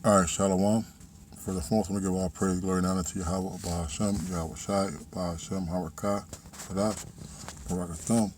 All right, Shalom. For the fourth, I'm going to give all praise, glory, and honor to Yahweh, Baal Hashem, Yahweh Shai, Baal Hashem, Harakah, Kadash, Barakatham.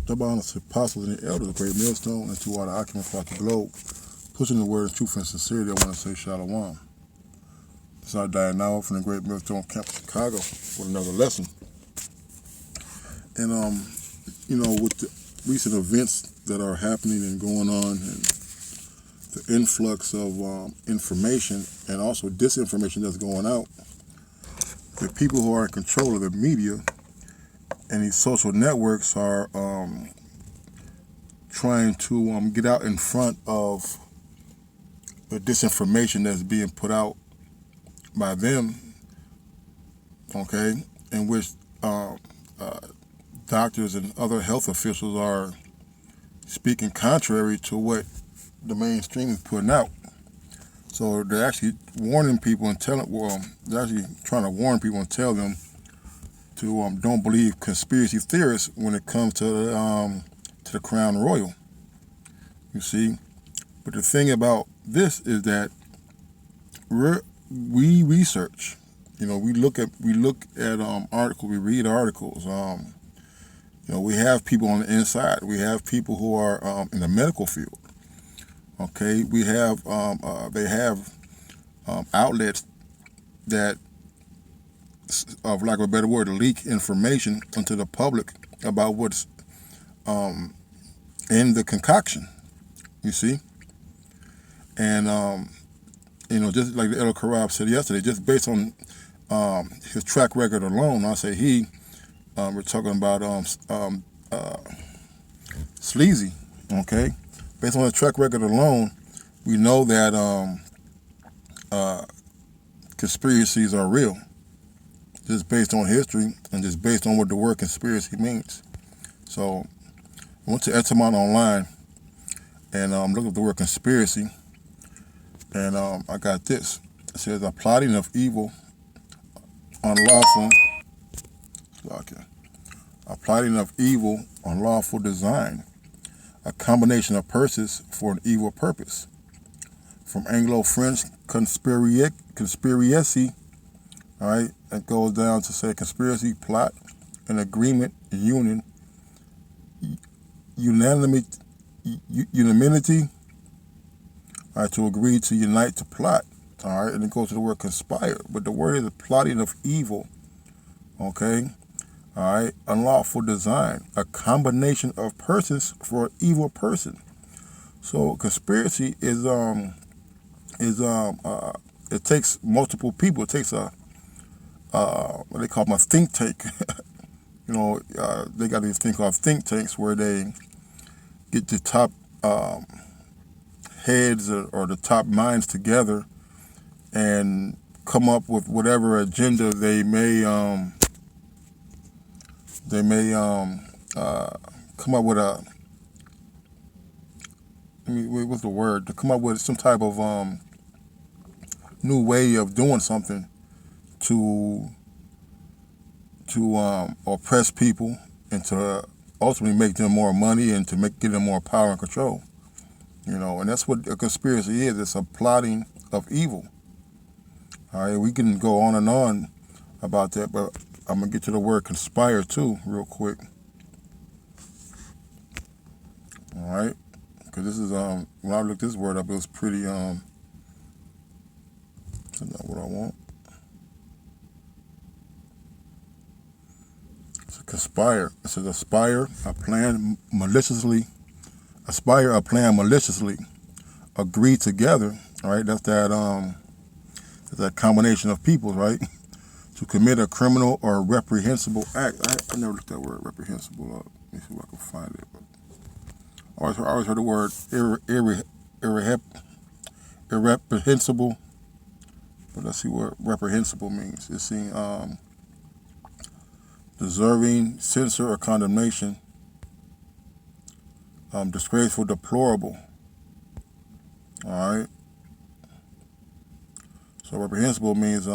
Double honor to the apostles and the elders of the great millstone and to all the occupants throughout the globe. Pushing the word of truth and sincerity, I want to say Shalom. It's our Diana from the great millstone camp in Chicago with another lesson. And, with the recent events that are happening and going on and the influx of information and also disinformation that's going out, the people who are in control of the media and these social networks are trying to get out in front of the disinformation that's being put out by them, okay, in which doctors and other health officials are speaking contrary to what the mainstream is putting out. So they're actually warning people and they're actually trying to warn people and tell them to don't believe conspiracy theorists when it comes to the Crown Royal. You see, but the thing about this is that we research. We look at articles. We read articles. We have people on the inside. We have people who are in the medical field. Okay, we have they have outlets that, of lack of a better word, leak information into the public about what's in the concoction. You see, and just like the Elder Karab said yesterday, just based on his track record alone, I say we're talking about Sleazy. Okay, based on his track record alone, we know that conspiracies are real. Just based on history and just based on what the word conspiracy means. So I went to Etamon online and looked at the word conspiracy, and I got this. It says a plotting of evil, unlawful, a plotting of evil, unlawful design, a combination of persons for an evil purpose. From Anglo-French conspiracy, all right, it goes down to say conspiracy, plot, an agreement, union, unanimity, all right, to agree, to unite, to plot, all right, and it goes to the word conspire, but the word is a plotting of evil, okay, all right, unlawful design, a combination of persons for an evil person. So conspiracy is it takes multiple people. It takes what they call them a think tank. They got these things called think tanks where they get the top heads or the top minds together and come up with whatever agenda they may come up with what's the word? To come up with some type of new way of doing something to oppress people and to ultimately make them more money and to give them more power and control. And that's what a conspiracy is. It's a plotting of evil. All right, we can go on and on about that, but I'm gonna get to the word conspire too, real quick. All right, because this is when I looked this word up, it was pretty that's not what I want. It's a conspire. It says aspire, a plan maliciously. Aspire, a plan maliciously. Agree together. All right, that's that combination of people, right? To commit a criminal or reprehensible act. I never looked that word reprehensible up. Let me see if I can find it. But I always heard the word irreprehensible. But let's see what reprehensible means. It's saying deserving, censure, or condemnation. Disgraceful, deplorable. All right. So reprehensible means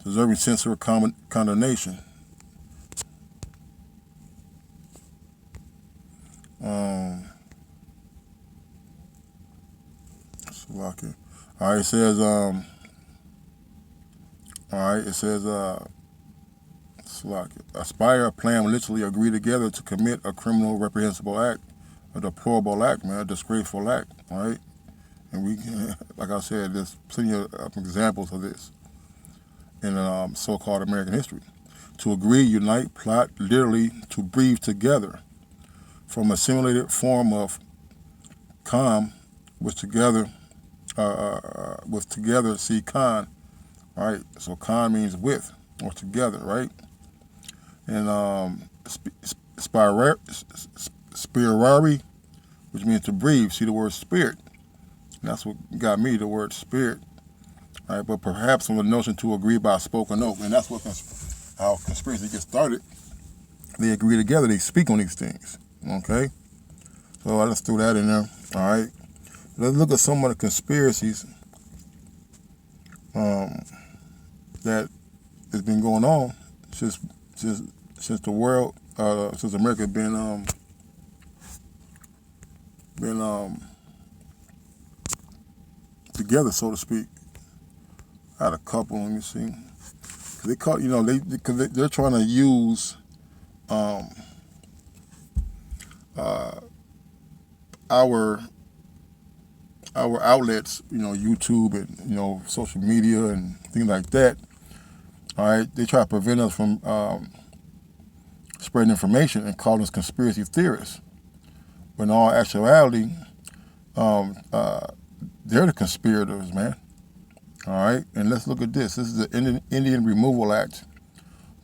deserving, censure, or condemnation. Slocky. All right, it says, Slocky. Aspire, plan, literally agree together to commit a criminal, reprehensible act, a deplorable act, man, a disgraceful act, all right? And we, like I said, there's plenty of examples of this in so-called American history. To agree, unite, plot, literally, to breathe together from a simulated form of calm, with together, see con, right? So con means with or together, right? And spirari, which means to breathe. See the word spirit. And that's what got me, the word spirit. All right, but perhaps on the notion to agree by spoken oath, and that's what how conspiracy gets started. They agree together. They speak on these things. Okay, so let's throw that in there. All right, let's look at some of the conspiracies that has been going on since the world, since America been together, so to speak. I had a couple. Let me see. They call, they're trying to use our outlets, YouTube and social media and things like that. All right, they try to prevent us from spreading information and calling us conspiracy theorists. But in all actuality, they're the conspirators, man. All right, and let's look at this. This is the Indian Removal Act,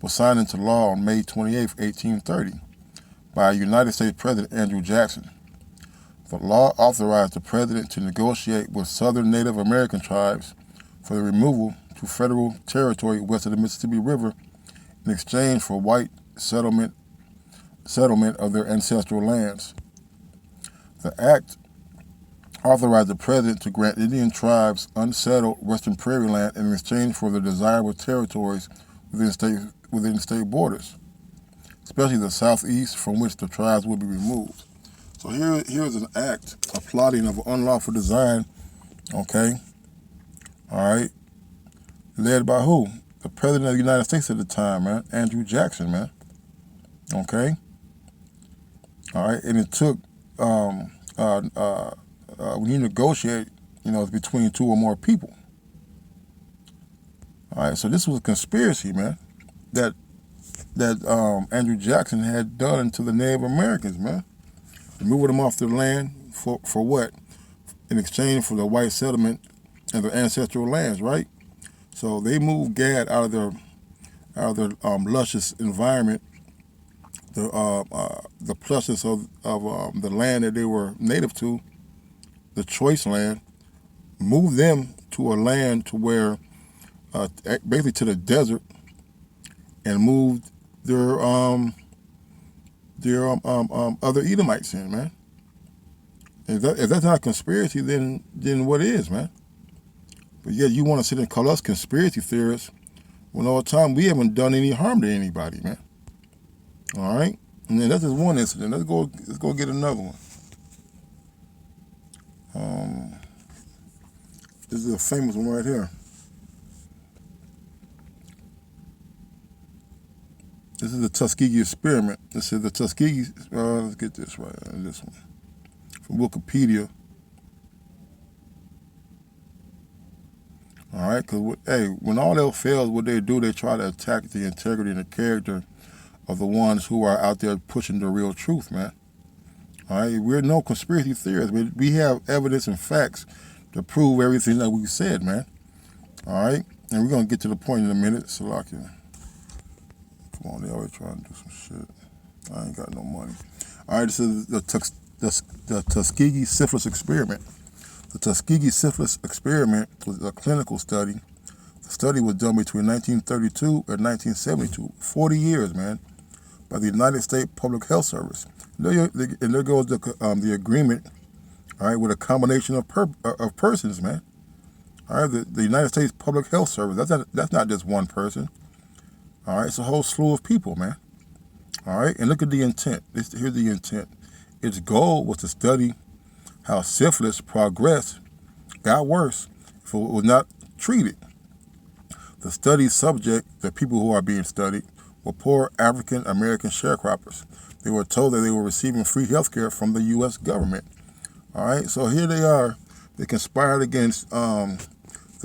was signed into law on May 28, 1830, by United States President Andrew Jackson. The law authorized the president to negotiate with Southern Native American tribes for the removal to federal territory west of the Mississippi River in exchange for white settlement of their ancestral lands. The act authorized the president to grant Indian tribes unsettled western prairie land in exchange for the desirable territories within state borders, especially the southeast, from which the tribes would be removed. So here's an act, a plotting of unlawful design, okay, all right, led by who? The President of the United States at the time, man, Andrew Jackson, man, okay, all right, and it took, when you negotiate, it's between two or more people. All right, so this was a conspiracy, man, that Andrew Jackson had done to the Native Americans, man. Removing them off their land for what? In exchange for the white settlement and their ancestral lands, right? So they moved Gad out of their luscious environment, the plushness of the land that they were native to, the choice land, moved them to a land to where, basically to the desert, and moved their other Edomites in, man. If that's not a conspiracy, then what is, man? But yet you want to sit and call us conspiracy theorists when all the time we haven't done any harm to anybody, man. All right, and then that's just one incident. Let's go get another one. This is a famous one right here. This is the Tuskegee experiment. This is the Tuskegee, let's get this right, this one. From Wikipedia. All right, because, when all else fails, what they do, they try to attack the integrity and the character of the ones who are out there pushing the real truth, man. All right, we're no conspiracy theorists. We have evidence and facts to prove everything that we said, man. All right, and we're going to get to the point in a minute. Salakia. Come on, they always trying to do some shit. I ain't got no money. All right, this is the Tuskegee syphilis experiment. The Tuskegee syphilis experiment was a clinical study. The study was done between 1932 and 1972, 40 years, man, by the United States Public Health Service. And there goes the agreement, all right, with a combination of persons, man. All right, the United States Public Health Service, that's not just one person. All right, it's a whole slew of people, man. All right, and look at the intent. Here's the intent. Its goal was to study how syphilis progressed got worse if it was not treated. The study subject, the people who are being studied, were poor African American sharecroppers. They were told that they were receiving free health care from the U.S. government. All right, so here they are. They conspired against the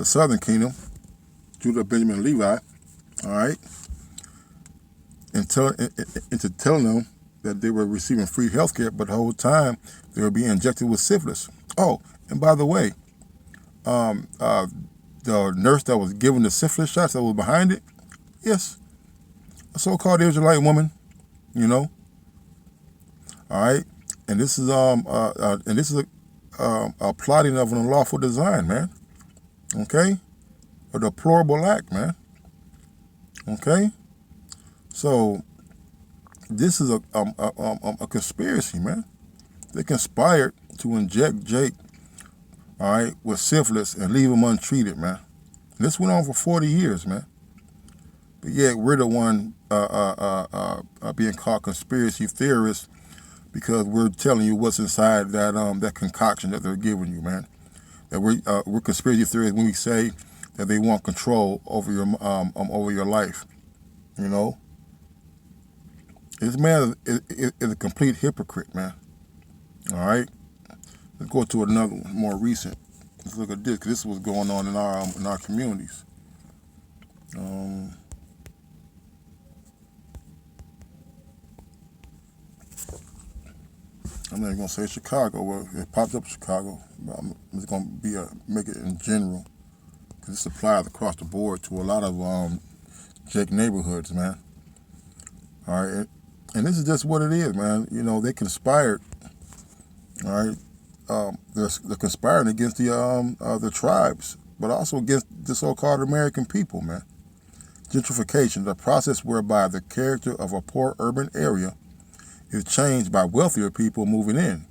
Southern Kingdom, Judah, Benjamin, Levi. All right, into telling them that they were receiving free health care, but the whole time they were being injected with syphilis. Oh, and by the way, the nurse that was giving the syphilis shots that was behind it, yes, a so-called Israelite woman, you know. All right, and this is a plotting of an unlawful design, man. Okay, a deplorable act, man. Okay, so this is a conspiracy, man. They conspired to inject Jake, all right, with syphilis and leave him untreated, man. And this went on for 40 years, man. But yet we're the one being called conspiracy theorists because we're telling you what's inside that concoction that they're giving you, man. That we're conspiracy theorists when we say that they want control over your life, you know. This man is a complete hypocrite, man. All right, let's go to another one, more recent. Let's look at this, because this is what's going on in our communities. I'm not even gonna say Chicago. Well, it popped up Chicago. I'm just gonna make it in general, because this applies across the board to a lot of Jake neighborhoods, man. All right, and this is just what it is, man. You know, they conspired. All right, they're conspiring against the tribes, but also against the so-called American people, man. Gentrification, the process whereby the character of a poor urban area is changed by wealthier people moving in,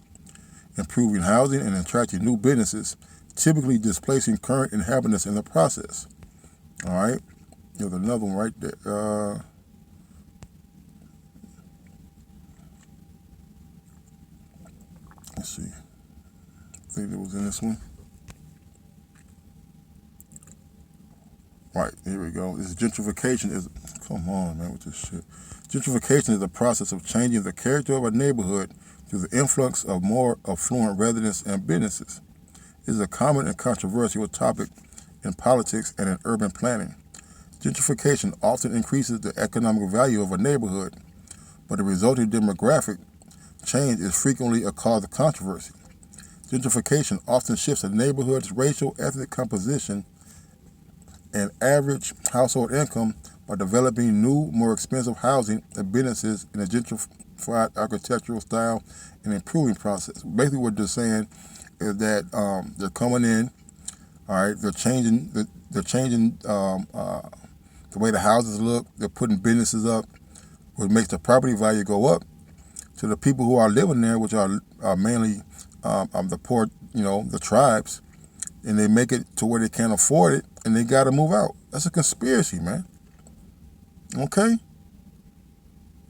improving housing and attracting new businesses, typically displacing current inhabitants in the process. All right, there's another one right there. Let's see. I think it was in this one. Right, here we go. This gentrification is, come on, man, with this shit. Gentrification is the process of changing the character of a neighborhood through the influx of more affluent residents and businesses. It is a common and controversial topic in politics and in urban planning. Gentrification often increases the economic value of a neighborhood, but the resulting demographic change is frequently a cause of controversy. Gentrification often shifts a neighborhood's racial, ethnic composition and average household income by developing new, more expensive housing and businesses in a gentrified architectural style and improving process. Basically what they're saying is that they're coming in, all right, they're changing the way the houses look, they're putting businesses up, which makes the property value go up to the people who are living there, which are mainly the poor, you know, the tribes, and they make it to where they can't afford it, and they got to move out. That's a conspiracy, man. Okay?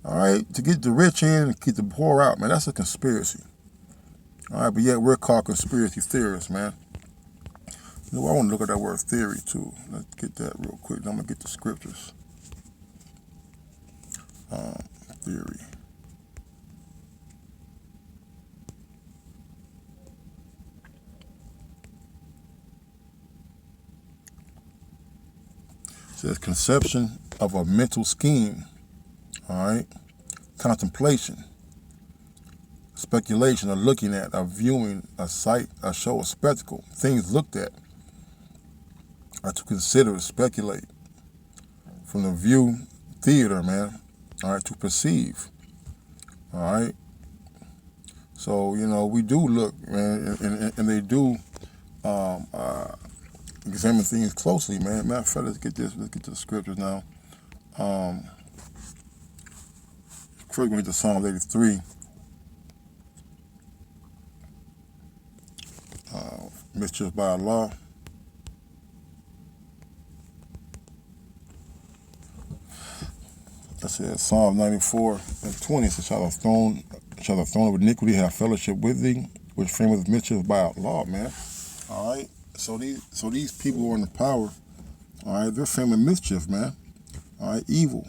All right? To get the rich in and keep the poor out, man, that's a conspiracy. All right, but yet we're called conspiracy theorists, man. You know, I want to look at that word theory, too. Let's get that real quick. I'm going to get the scriptures. Theory. It says conception of a mental scheme, all right? Contemplation, speculation, or looking at, or viewing, a sight, a show, a spectacle, things looked at, or to consider, speculate. From the view, theater, man, all right, to perceive, all right? So, you know, we do look, man, and they do examine things closely, man. Matter of fact, let's get to the scriptures now. First, we're going to get to Psalm 83. Mischief by Allah. That says Psalm 94:20 says, shall the throne of iniquity have fellowship with thee, which frameth mischief by law, man. All right. So these people who are in the power, all right, they're family mischief, man. All right, evil.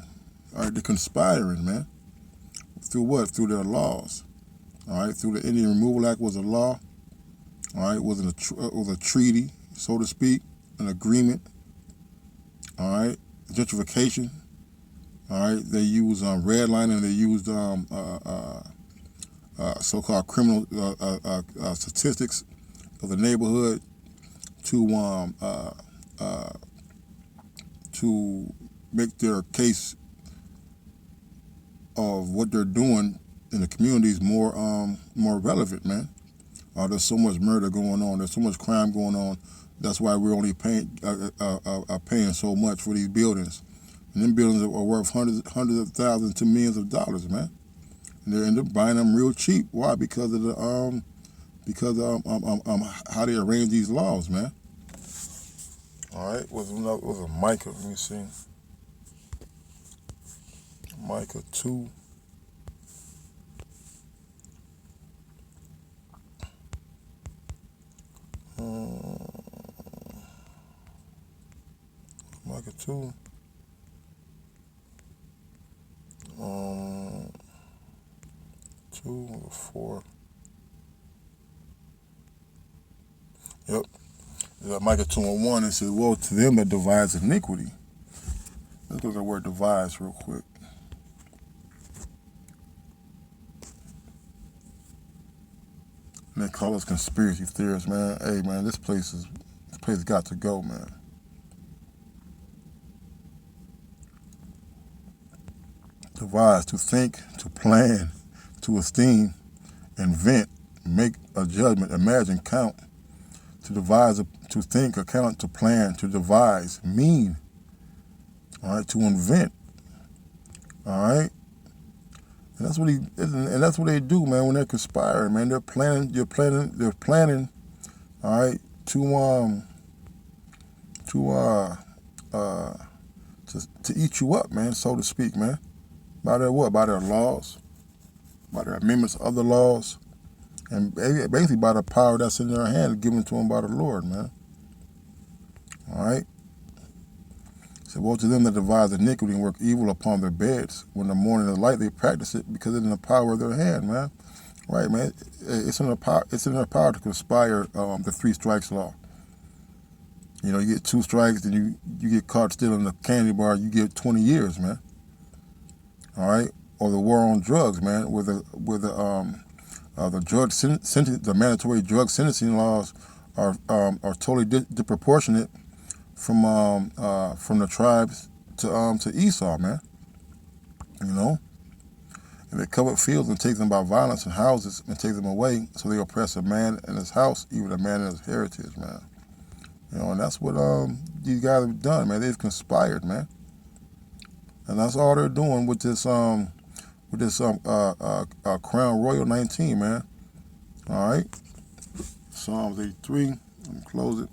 All right, they're conspiring, man. Through what? Through their laws. All right, through the Indian Removal Act was a law. All right, was a treaty, so to speak, an agreement. All right, gentrification. All right, they used redlining. They used so-called criminal statistics of the neighborhood to make their case of what they're doing in the communities more relevant, man. There's so much murder going on. There's so much crime going on. That's why we're only paying so much for these buildings. And them buildings are worth hundreds of thousands to millions of dollars, man. And they end up buying them real cheap. Why? Because of the how they arrange these laws, man. All right, was a Micah? Let me see. Micah 2. Micah 2. 2 or 4. Yep. Micah 2:1, it says, "Woe to them that devise iniquity." Let's look at the word devise real quick. And they call us conspiracy theorists, man. Hey, man, this place got to go, man. Devise, to think, to plan, to esteem, invent, make a judgment, imagine, count. To devise, to think, account, to plan, to devise, mean. All right, to invent. All right, and that's what they do, man. When they're conspiring, man, they're planning. All right, to eat you up, man, so to speak, man. By their what? By their laws, by their amendments of the laws, and basically by the power that's in their hand, given to them by the Lord, man. All right. So, woe to them that devise iniquity and work evil upon their beds. When the morning is light, they practice it because it's in the power of their hand, man. Right, man. It's in their power to conspire the 3 strikes law. You know, you get 2 strikes, then you get caught stealing a candy bar, you get 20 years, man. All right, or the war on drugs, man, where the mandatory drug sentencing laws are totally disproportionate from the tribes to Esau, man. You know, and they cover fields and take them by violence and houses and take them away, so they oppress a man and his house, even a man and his heritage, man. You know, and that's what these guys have done, man. They've conspired, man. And that's all they're doing with this Crown Royal 19, man. All right. Psalms 83. Let me close it.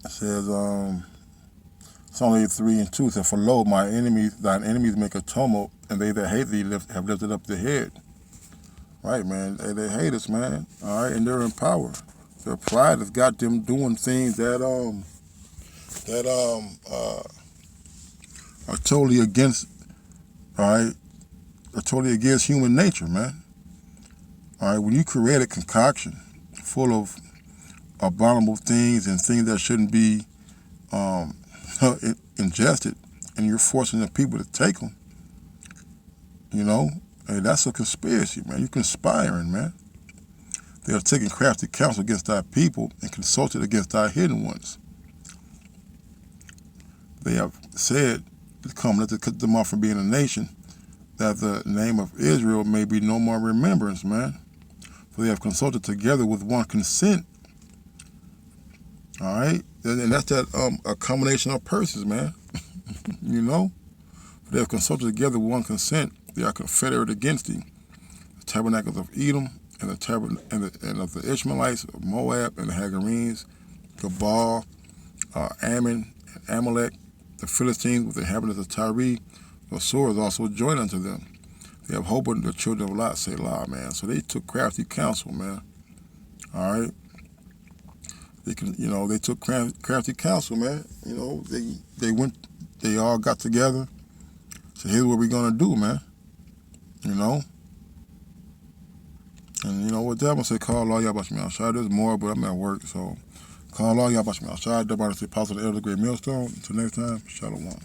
It says, Psalm 83:2 says, "For lo, thine enemies make a tumult, and they that hate thee have lifted up their head." Right, man. They hate us, man. All right, and they're in power. Their pride has got them doing things that are totally against, all right, are totally against human nature, man. All right, when you create a concoction full of abominable things and things that shouldn't be ingested, and you're forcing the people to take them, you know, hey, that's a conspiracy, man. You're conspiring, man. They have taken crafty counsel against thy people and consulted against thy hidden ones. They have said, "Come, let's cut them off from being a nation, that the name of Israel may be no more remembrance," man. For they have consulted together with one consent. All right, and that's that a combination of persons, man. You know, for they have consulted together with one consent. They are confederate against thee, the tabernacles of Edom, and and of the Ishmaelites of Moab, and the Hagarenes, Gebal, Ammon, and Amalek, the Philistines with the inhabitants of Tyre. The sword is also joined unto them. They have hope in the children of Lot, say Lot, man. So they took crafty counsel, man. All right. They took crafty counsel, man. They all got together. So here's what we're gonna do, man. And with that, I'm gonna say call all y'all about me outside. There's more, but I'm at work, so call all y'all about me outside. Everybody say possible the elder great millstone. Until next time, shalom.